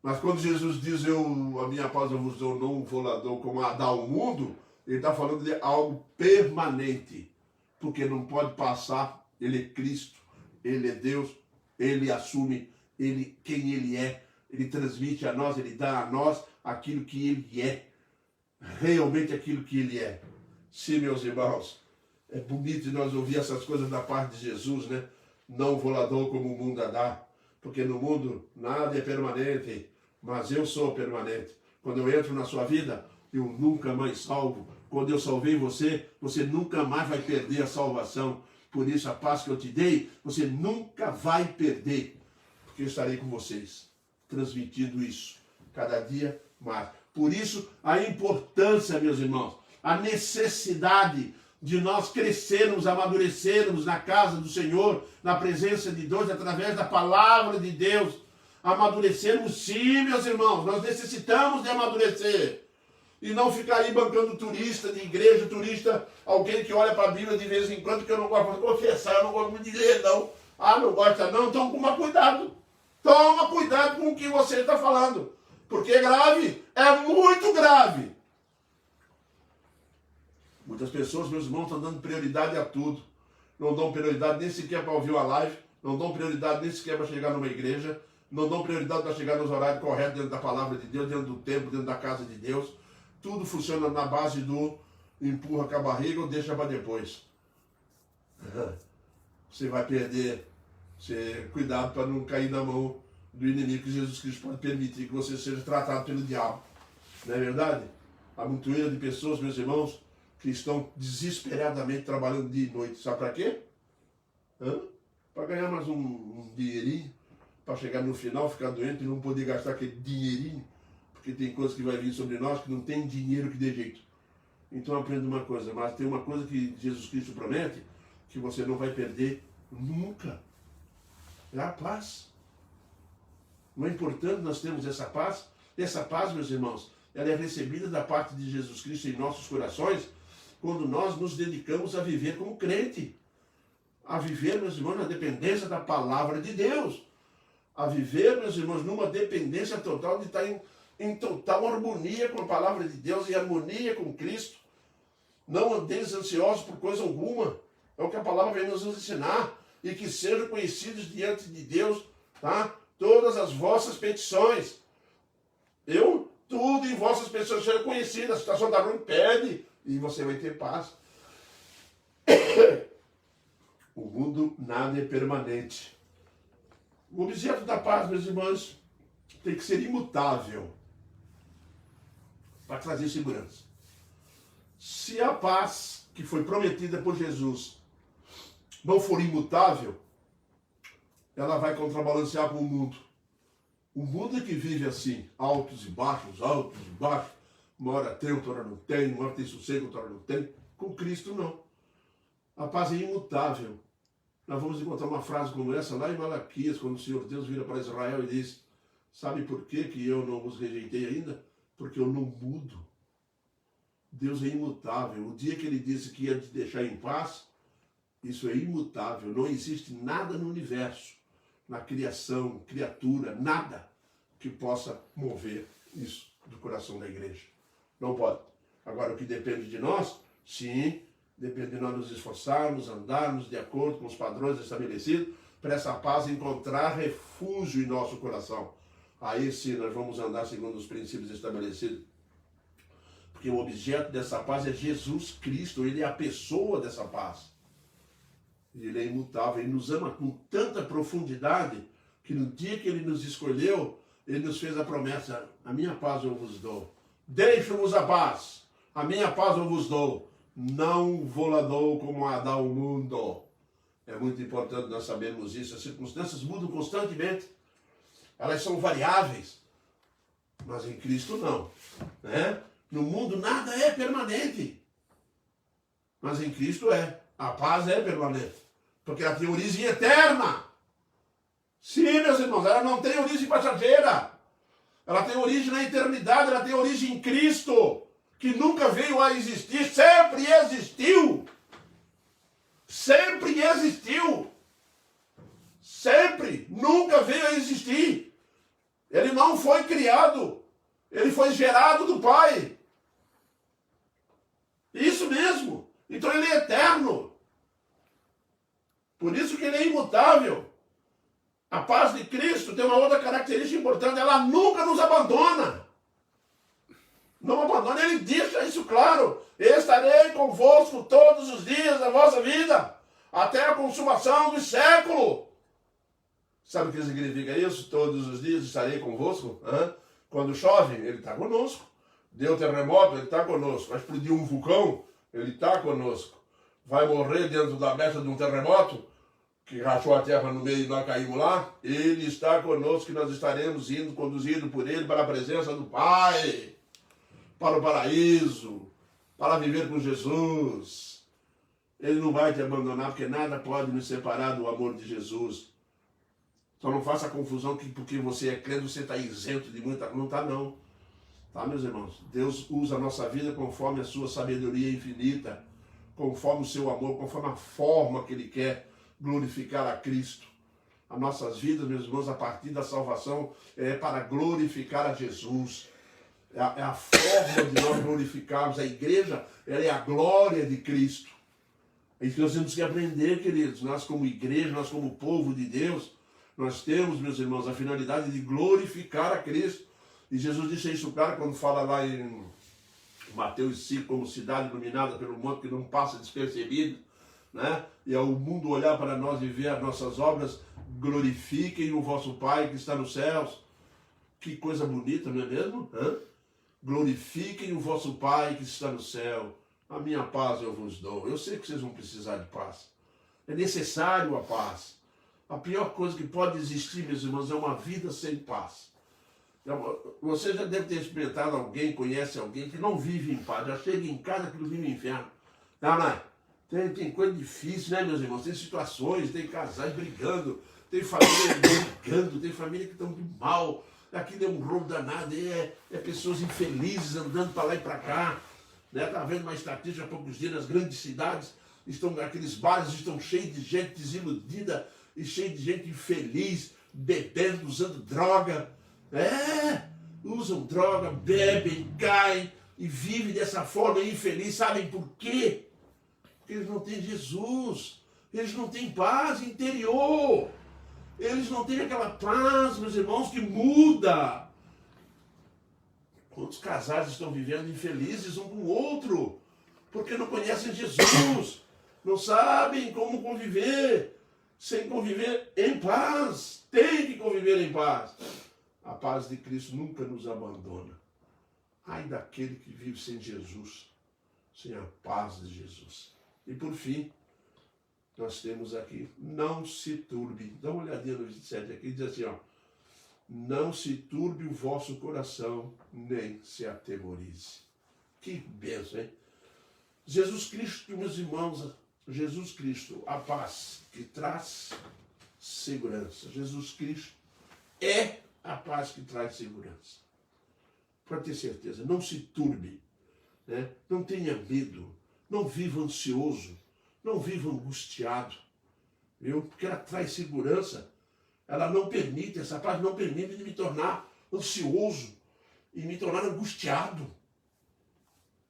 Mas quando Jesus diz, a minha paz eu vos dou, não vou lá dou como a dar o mundo, ele está falando de algo permanente. Porque não pode passar, ele é Cristo, ele é Deus, ele assume quem ele é, ele transmite a nós, ele dá a nós aquilo que ele é. Realmente aquilo que ele é. Sim, meus irmãos, é bonito nós ouvir essas coisas da parte de Jesus, né? Não vou lá dou como o mundo dá, porque no mundo nada é permanente, mas eu sou permanente. Quando eu entro na sua vida, eu nunca mais salvo. Quando eu salvei você, você nunca mais vai perder a salvação. Por isso a paz que eu te dei, você nunca vai perder, porque eu estarei com vocês, transmitindo isso cada dia mais. Por isso a importância, meus irmãos, a necessidade de nós crescermos, amadurecermos na casa do Senhor, na presença de Deus, através da palavra de Deus. Amadurecermos sim, meus irmãos, nós necessitamos de amadurecer. E não ficar aí bancando turista de igreja, turista, alguém que olha para a Bíblia de vez em quando, que eu não gosto de confessar, eu não gosto muito de ler, não. Ah, não gosta não? Então toma cuidado. Toma cuidado com o que você está falando. Porque é grave, é muito grave. Muitas pessoas, meus irmãos, estão dando prioridade a tudo. Não dão prioridade nem sequer para ouvir uma live, não dão prioridade nem sequer para chegar numa igreja, não dão prioridade para chegar nos horários corretos dentro da palavra de Deus, dentro do templo, dentro da casa de Deus. Tudo funciona na base do empurra com a barriga ou deixa para depois. Você vai perder. Cuidado para não cair na mão do inimigo, que Jesus Cristo pode permitir que você seja tratado pelo diabo. Não é verdade? Há montoeira de pessoas, meus irmãos, que estão desesperadamente trabalhando dia e noite. Sabe para quê? Para ganhar mais um dinheirinho, para chegar no final, ficar doente e não poder gastar aquele dinheirinho, porque tem coisas que vai vir sobre nós que não tem dinheiro que dê jeito. Então aprenda uma coisa, mas tem uma coisa que Jesus Cristo promete, que você não vai perder nunca. É a paz. Não é importante nós termos essa paz? Essa paz, meus irmãos, ela é recebida da parte de Jesus Cristo em nossos corações, quando nós nos dedicamos a viver como crente. A viver, meus irmãos, na dependência da palavra de Deus. A viver, meus irmãos, numa dependência total de estar em total harmonia com a palavra de Deus e harmonia com Cristo. Não andeis ansiosos por coisa alguma. É o que a palavra vem nos ensinar. E que sejam conhecidos diante de Deus, tá? Todas as vossas petições. Tudo em vossas petições sejam conhecidas. A situação da ruim, pede e você vai ter paz. O mundo nada é permanente. O objeto da paz, meus irmãos, tem que ser imutável para trazer segurança. Se a paz que foi prometida por Jesus não for imutável, ela vai contrabalancear com o mundo. O mundo é que vive assim, altos e baixos, uma hora tem, outra hora não tem, uma hora tem sossego, outra hora não tem. Com Cristo não. A paz é imutável. Nós vamos encontrar uma frase como essa lá em Malaquias, quando o Senhor Deus vira para Israel e diz: sabe por que eu não vos rejeitei ainda? Porque eu não mudo. Deus é imutável. O dia que ele disse que ia te deixar em paz, isso é imutável. Não existe nada no universo, na criação, criatura, nada que possa mover isso do coração da igreja. Não pode. Agora, o que depende de nós, sim, depende de nós nos esforçarmos, andarmos de acordo com os padrões estabelecidos, para essa paz encontrar refúgio em nosso coração. Aí sim nós vamos andar segundo os princípios estabelecidos. Porque o objeto dessa paz é Jesus Cristo, ele é a pessoa dessa paz. Ele é imutável, ele nos ama com tanta profundidade, que no dia que ele nos escolheu, ele nos fez a promessa: a minha paz eu vos dou. Deixo-vos a paz, a minha paz eu vos dou. Não vou-la dou como a dá o mundo. É muito importante nós sabermos isso. As circunstâncias mudam constantemente. Elas são variáveis. Mas em Cristo não. Né? No mundo nada é permanente. Mas em Cristo é. A paz é permanente. Porque ela tem origem eterna. Sim, meus irmãos, ela não tem origem passageira. Ela tem origem na eternidade, ela tem origem em Cristo, que nunca veio a existir, sempre existiu. Sempre existiu. Sempre, nunca veio a existir. Ele não foi criado, ele foi gerado do Pai. Isso mesmo. Então ele é eterno. Por isso que ele é imutável. A paz de Cristo tem uma outra característica importante: ela nunca nos abandona. Não abandona, ele deixa isso claro: estarei convosco todos os dias da vossa vida, até a consumação do século. Sabe o que significa isso? Todos os dias estarei convosco. Quando chove, ele está conosco. Deu terremoto, ele está conosco. Vai explodir um vulcão, ele está conosco. Vai morrer dentro da brecha de um terremoto, que rachou a terra no meio e nós caímos lá, ele está conosco, e nós estaremos indo, conduzidos por ele para a presença do Pai, para o paraíso, para viver com Jesus. Ele não vai te abandonar, porque nada pode nos separar do amor de Jesus. Só não faça confusão que porque você é crente, você está isento de muita coisa. Não está não. Tá, meus irmãos? Deus usa a nossa vida conforme a sua sabedoria infinita, conforme o seu amor, conforme a forma que ele quer glorificar a Cristo. As nossas vidas, meus irmãos, a partir da salvação, é para glorificar a Jesus. É a forma de nós glorificarmos. A igreja, ela é a glória de Cristo. É isso que nós temos que aprender, queridos. Nós como igreja, nós como povo de Deus, nós temos, meus irmãos, a finalidade de glorificar a Cristo. E Jesus disse isso, cara, quando fala lá em Mateus 5, como cidade iluminada pelo monte que não passa despercebido, né? E ao mundo olhar para nós e ver as nossas obras, glorifiquem o vosso Pai que está nos céus. Que coisa bonita, não é mesmo? Glorifiquem o vosso Pai que está no céu. A minha paz eu vos dou. Eu sei que vocês vão precisar de paz. É necessário a paz. A pior coisa que pode existir, meus irmãos, é uma vida sem paz. Você já deve ter experimentado alguém, conhece alguém que não vive em paz. Já chega em casa que não vive no inferno. Não é? Tem coisa difícil, né, meus irmãos? Tem situações, tem casais brigando, tem família brigando, tem família que estão de mal. Aqui deu um roubo danado, é pessoas infelizes andando para lá e para cá. né? Estava vendo uma estatística há poucos dias, nas grandes cidades, aqueles bares estão cheios de gente desiludida e cheios de gente infeliz, bebendo, usando droga. Usam droga, bebem, caem e vivem dessa forma infeliz. Sabem por quê? Porque eles não têm Jesus. Eles não têm paz interior. Eles não têm aquela paz, meus irmãos, que muda. Quantos casais estão vivendo infelizes um com o outro? Porque não conhecem Jesus. Não sabem como conviver. Sem conviver em paz. Tem que conviver em paz. A paz de Cristo nunca nos abandona. Ai daquele que vive sem Jesus. Sem a paz de Jesus. E por fim, nós temos aqui, não se turbe. Dá uma olhadinha no 27 aqui, diz assim, ó. Não se turbe o vosso coração, nem se atemorize. Que bênção, hein? Jesus Cristo, meus irmãos, Jesus Cristo, a paz que traz segurança. Jesus Cristo é a paz que traz segurança. Pode ter certeza, não se turbe, né? Não tenha medo, não viva ansioso, não viva angustiado, viu? Porque ela traz segurança. Ela não permite, essa paz não permite de me tornar ansioso e me tornar angustiado.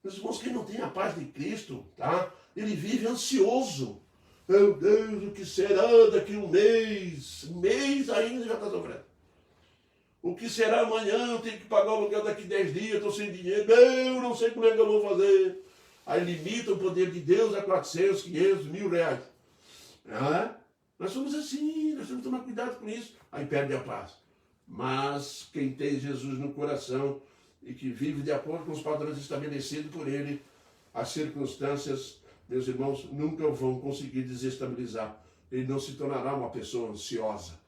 Meus irmãos, quem não tem a paz de Cristo, tá? Ele vive ansioso. Meu Deus, o que será daqui um mês? Um mês ainda já está sofrendo. O que será amanhã? Eu tenho que pagar o aluguel daqui 10 dias, estou sem dinheiro. Eu não sei como é que eu vou fazer. Aí limita o poder de Deus a 400, 500, 1.000 reais. Nós somos assim, nós temos que tomar cuidado com isso. Aí perde a paz. Mas quem tem Jesus no coração e que vive de acordo com os padrões estabelecidos por Ele, as circunstâncias, meus irmãos, nunca vão conseguir desestabilizar. Ele não se tornará uma pessoa ansiosa.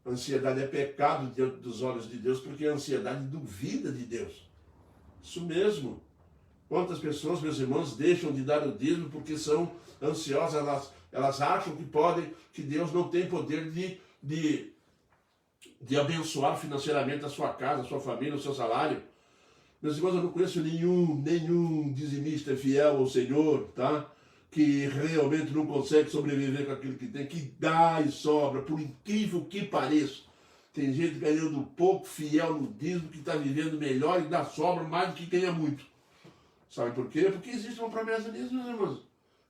A ansiedade é pecado diante dos olhos de Deus, porque a ansiedade duvida de Deus. Isso mesmo. Quantas pessoas, meus irmãos, deixam de dar o dízimo porque são ansiosas, elas acham que podem, que Deus não tem poder de abençoar financeiramente a sua casa, a sua família, o seu salário. Meus irmãos, eu não conheço nenhum dizimista fiel ao Senhor, tá? Que realmente não consegue sobreviver com aquilo que tem, que dá e sobra, por incrível que pareça. Tem gente ganhando pouco, fiel no dízimo, que está vivendo melhor e dá sobra mais do que ganha muito. Sabe por quê? Porque existe uma promessa nisso, meus irmãos.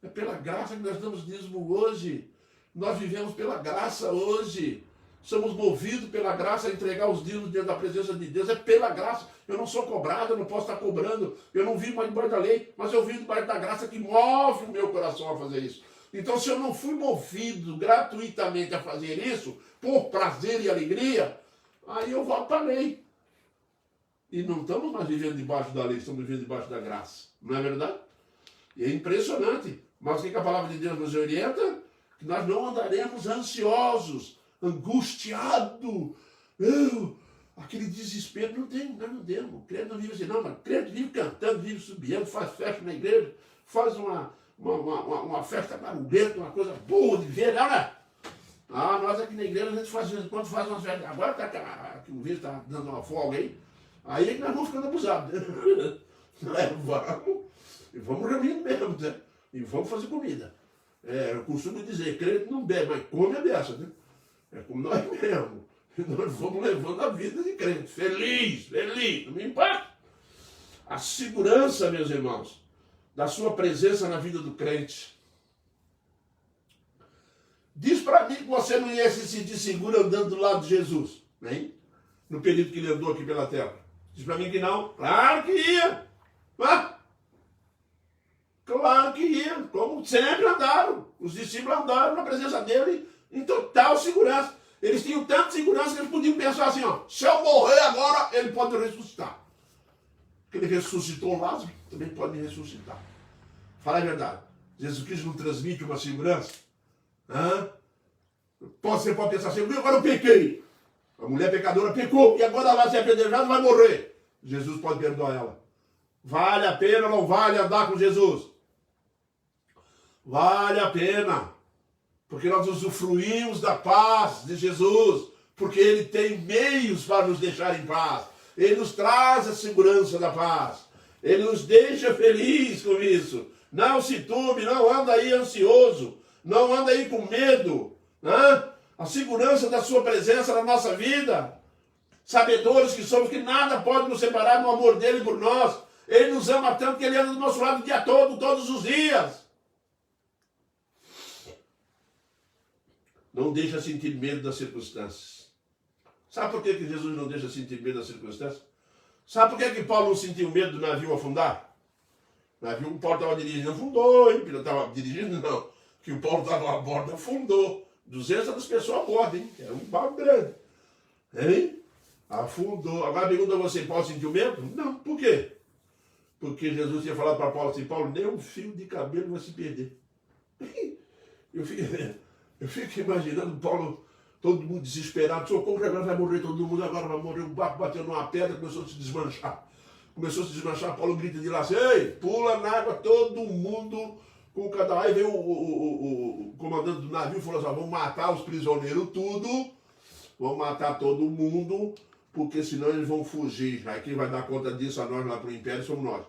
É pela graça que nós damos dízimo hoje. Nós vivemos pela graça hoje. Somos movidos pela graça a entregar os dízimos diante da presença de Deus. É pela graça. Eu não sou cobrado, eu não posso estar cobrando. Eu não vivo mais debaixo da lei, mas eu vivo debaixo da graça que move o meu coração a fazer isso. Então, se eu não fui movido gratuitamente a fazer isso, por prazer e alegria, aí eu volto para a lei. E não estamos mais vivendo debaixo da lei, estamos vivendo debaixo da graça. Não é verdade? E é impressionante. Mas o que a palavra de Deus nos orienta? Que nós não andaremos ansiosos, angustiados. Aquele desespero não tem, nós não temos. O crente não vive assim, não, mas o crente vive cantando, vive subindo, faz festa na igreja, faz uma festa barulhenta, uma coisa boa de ver, não é? Nós aqui na igreja, a gente faz, quando faz umas festas, agora que o vírus está dando uma folga aí é que nós vamos ficando abusados. Vamos reunindo mesmo, né? E vamos fazer comida. Eu costumo dizer, crente não bebe, mas come a beça, né? É como nós mesmo. Nós vamos levando a vida de crente. Feliz, não me importa. A segurança, meus irmãos, da sua presença na vida do crente. Diz para mim que você não ia se sentir seguro andando do lado de Jesus, hein? No período que ele andou aqui pela terra. Diz para mim que não. Claro que ia. Claro que ia. Como sempre andaram. Os discípulos andaram na presença dele em total segurança. Eles tinham tanta segurança que eles podiam pensar assim, ó, se eu morrer agora, ele pode ressuscitar. Porque ele ressuscitou Lázaro, também pode ressuscitar. Fala a verdade. Jesus Cristo não transmite uma segurança? Você pode pensar assim, agora eu pequei. A mulher pecadora pecou e agora ela vai ser apedrejada e vai morrer. Jesus pode perdoar ela. Vale a pena ou não vale andar com Jesus? Vale a pena. Porque nós usufruímos da paz de Jesus. Porque Ele tem meios para nos deixar em paz. Ele nos traz a segurança da paz. Ele nos deixa feliz com isso. Não se turbe, não anda aí ansioso, não anda aí com medo. Né? A segurança da sua presença na nossa vida. Sabedores que somos que nada pode nos separar do amor dele por nós. Ele nos ama tanto que ele anda do nosso lado o dia todo, todos os dias. Não deixa sentir medo das circunstâncias. Sabe por que Jesus não deixa sentir medo das circunstâncias? Sabe por que Paulo não sentiu medo do navio afundar? O navio que o Paulo estava dirigindo afundou, hein? Ele estava dirigindo, não. Que o Paulo estava a bordo afundou. 200 pessoas a bordo, hein? Era um barco grande. Hein? Afundou. Agora pergunta a você, Paulo sentiu medo? Não. Por quê? Porque Jesus tinha falado para Paulo assim, Paulo, nem um fio de cabelo vai se perder. Eu fico imaginando Paulo, todo mundo desesperado, socorro, agora vai morrer todo mundo, agora vai morrer, o barco bateu numa pedra, começou a se desmanchar. Começou a se desmanchar, Paulo grita de lá assim, ei, pula na água, todo mundo com cada... Aí veio o comandante do navio e falou assim, vamos matar os prisioneiros tudo, vamos matar todo mundo, porque senão eles vão fugir. Aí quem vai dar conta disso a nós lá para o império somos nós.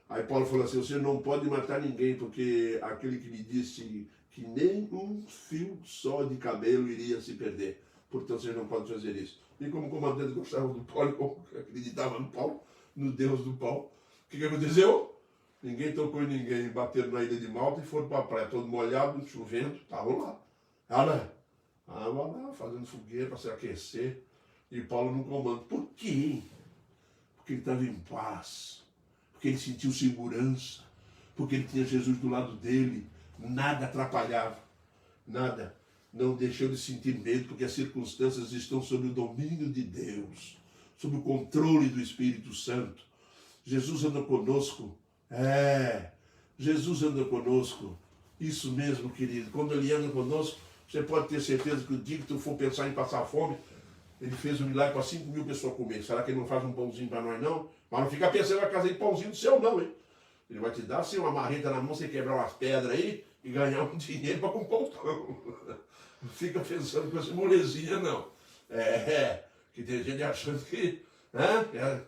Aí Paulo falou assim, você não pode matar ninguém, porque aquele que me disse que nem um fio só de cabelo iria se perder. Portanto, vocês não podem fazer isso. E como o comandante gostava do Paulo, como acreditava no Paulo, no Deus do Paulo, o que aconteceu? Ninguém tocou em ninguém, bateram na ilha de Malta e foram para a praia, todo molhado, chovendo, estavam lá. Estavam lá, fazendo fogueira para se aquecer. E Paulo no comando. Por quê? Porque ele estava em paz. Porque ele sentiu segurança. Porque ele tinha Jesus do lado dele. Nada atrapalhava. Nada. Não deixou de sentir medo, porque as circunstâncias estão sob o domínio de Deus. Sob o controle do Espírito Santo. Jesus anda conosco. Jesus anda conosco. Isso mesmo, querido. Quando ele anda conosco, você pode ter certeza que o dia que tu for pensar em passar fome, ele fez um milagre para 5.000 pessoas comer. Será que ele não faz um pãozinho para nós, não? Mas não fica pensando na casa de pãozinho do céu, não, hein? Ele vai te dar, assim, uma marreta na mão, você quebrar umas pedras aí e ganhar um dinheiro para comprar um pão. Não fica pensando com essa molezinha, não. Que tem gente achando que...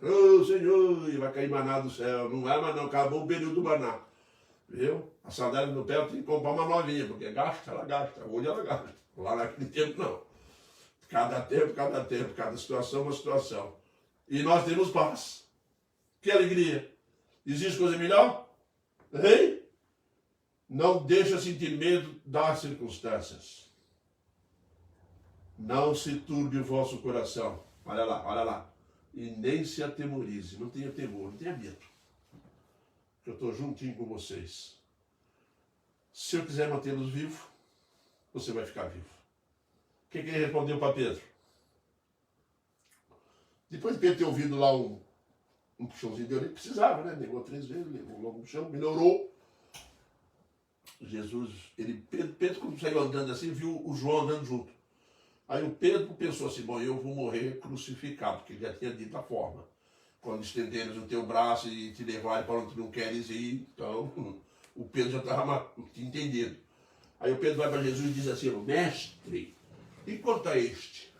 Ô, Senhor, e vai cair maná do céu. Não vai, mas não, acabou o período do maná. Viu? A sandália no pé eu tenho que comprar uma novinha, porque gasta, ela gasta. Hoje ela gasta. Lá naquele tempo, não. Cada tempo, cada situação, uma situação. E nós temos paz. Que alegria. Existe coisa melhor? Hein? Não deixa sentir medo das circunstâncias. Não se turbe o vosso coração. Olha lá, olha lá. E nem se atemorize. Não tenha temor, não tenha medo. Eu estou juntinho com vocês. Se eu quiser mantê-los vivos, você vai ficar vivo. O que ele respondeu para Pedro? Depois de Pedro ter ouvido lá um puxãozinho de orelha, precisava, né? Negou 3 vezes, levou logo um puxão, melhorou. Pedro quando saiu andando assim, viu o João andando junto. Aí o Pedro pensou assim, bom, eu vou morrer crucificado, porque ele já tinha dito a forma. Quando estenderes o teu braço e te levarem para onde tu não queres ir, então o Pedro já estava entendido. Aí o Pedro vai para Jesus e diz assim, mestre, e quanto a este?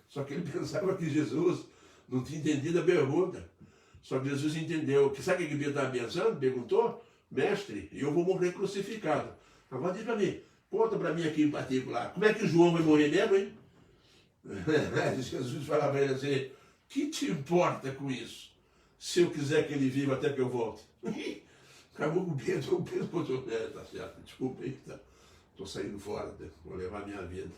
Só que ele pensava que Jesus não tinha entendido a pergunta. Só que Jesus entendeu. Sabe o que Pedro estava pensando? Perguntou, mestre, eu vou morrer crucificado. Agora diz para mim, conta para mim aqui em particular, como é que o João vai morrer mesmo, hein? Jesus falava para ele assim, que te importa com isso? Se eu quiser que ele viva até que eu volte. Acabou com o Pedro botou, tá certo, desculpa aí, estou saindo fora, vou levar minha vida.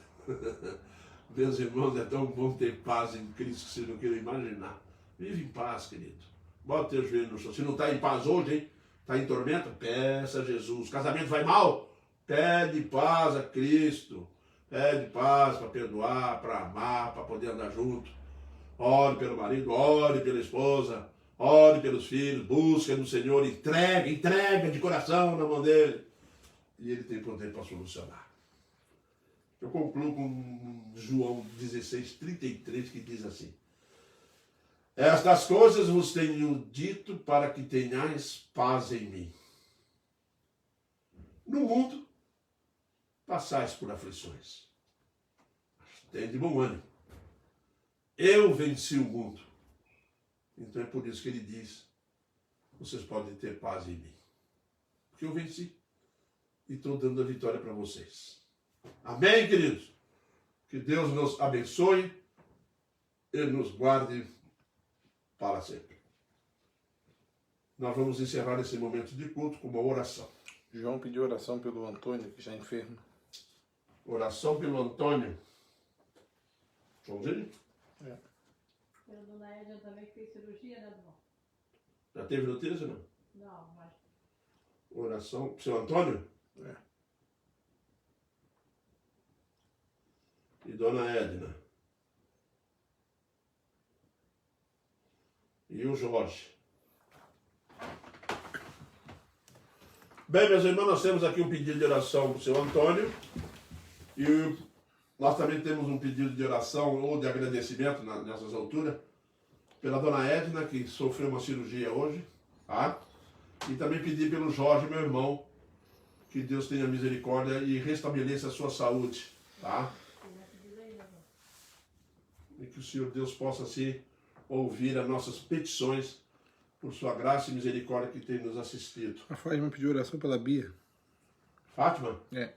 Meus irmãos, é tão bom ter paz em Cristo que vocês não queiram imaginar. Vive em paz, querido. Bota teu joelho no chão. Se não está em paz hoje, hein? Está em tormenta? Peça a Jesus. Casamento vai mal? Pede paz a Cristo. Pede paz para perdoar, para amar, para poder andar junto. Ore pelo marido, ore pela esposa, ore pelos filhos, busque no Senhor, entrega de coração na mão dele. E ele tem poder para solucionar. Eu concluo com João 16:33, que diz assim, estas coisas vos tenho dito para que tenhais paz em mim. No mundo, passais por aflições. Tem de bom ânimo. Eu venci o mundo. Então é por isso que ele diz vocês podem ter paz em mim. Porque eu venci e estou dando a vitória para vocês. Amém, queridos? Que Deus nos abençoe e nos guarde para sempre. Nós vamos encerrar esse momento de culto com uma oração. João pediu oração pelo Antônio, que já é enfermo. Oração pelo Antônio. Joãozinho? É. Pela dona Edna também fez cirurgia, né, Dom? Já teve notícia, não? Não, mas Oração pro seu Antônio? É. E dona Edna. E o Jorge. Bem, meus irmãos, nós temos aqui um pedido de oração para o seu Antônio. E nós também temos um pedido de oração ou de agradecimento nessas alturas pela dona Edna, que sofreu uma cirurgia hoje. Tá? E também pedir pelo Jorge, meu irmão, que Deus tenha misericórdia e restabeleça a sua saúde. Tá? E que o Senhor Deus possa assim ouvir as nossas petições por sua graça e misericórdia que tem nos assistido. A Fátima pediu oração pela Bia. Fátima? É.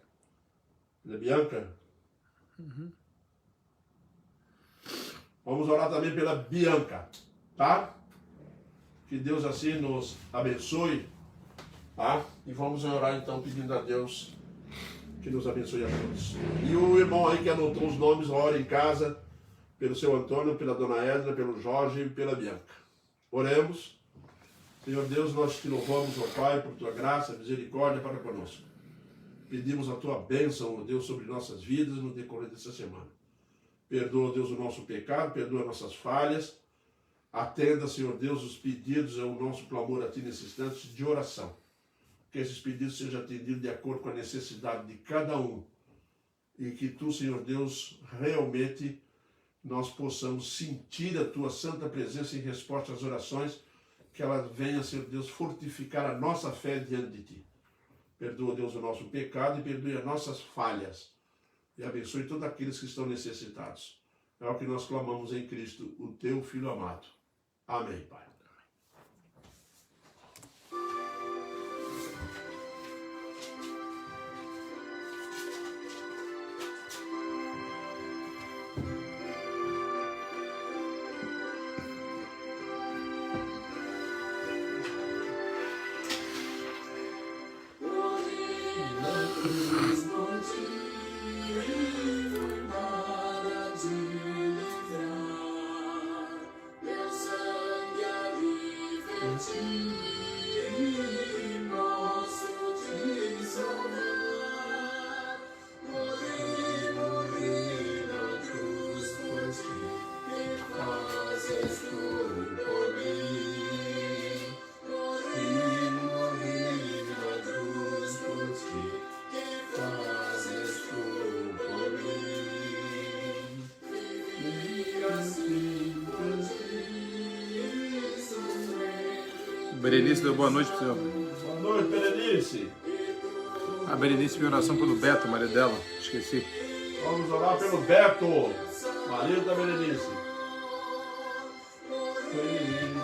Da Bianca? Vamos orar também pela Bianca, tá? Que Deus assim nos abençoe, tá? E vamos orar então pedindo a Deus que nos abençoe a todos. E o irmão aí que anotou os nomes, ora em casa, pelo seu Antônio, pela dona Edna, pelo Jorge e pela Bianca. Oremos. Senhor Deus, nós te louvamos, ó Pai, por tua graça, misericórdia para conosco. Pedimos a tua bênção, ó Deus, sobre nossas vidas no decorrer dessa semana. Perdoa, Deus, o nosso pecado, perdoa nossas falhas. Atenda, Senhor Deus, os pedidos, é o nosso clamor a ti nesse instante de oração. Que esses pedidos sejam atendidos de acordo com a necessidade de cada um. E que tu, Senhor Deus, realmente nós possamos sentir a tua santa presença em resposta às orações, que ela venha, Senhor Deus, fortificar a nossa fé diante de ti. Perdoa, Deus, o nosso pecado e perdoe as nossas falhas. E abençoe todos aqueles que estão necessitados. É o que nós clamamos em Cristo, o teu Filho amado. Amém, Pai. Berenice deu boa noite pro senhor. Boa noite, Berenice. A Berenice pediu oração pelo Beto, marido dela. Esqueci. Vamos orar pelo Beto, marido da Berenice. livre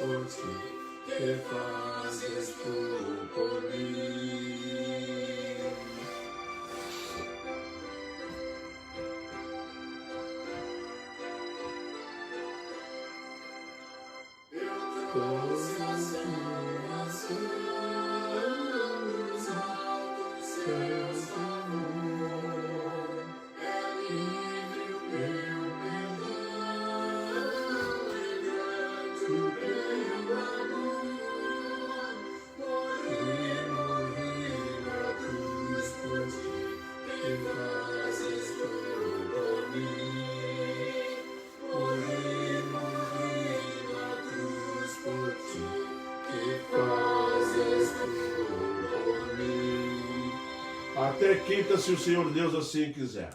o meu perdão, é grande o Até quinta, se o Senhor Deus assim quiser.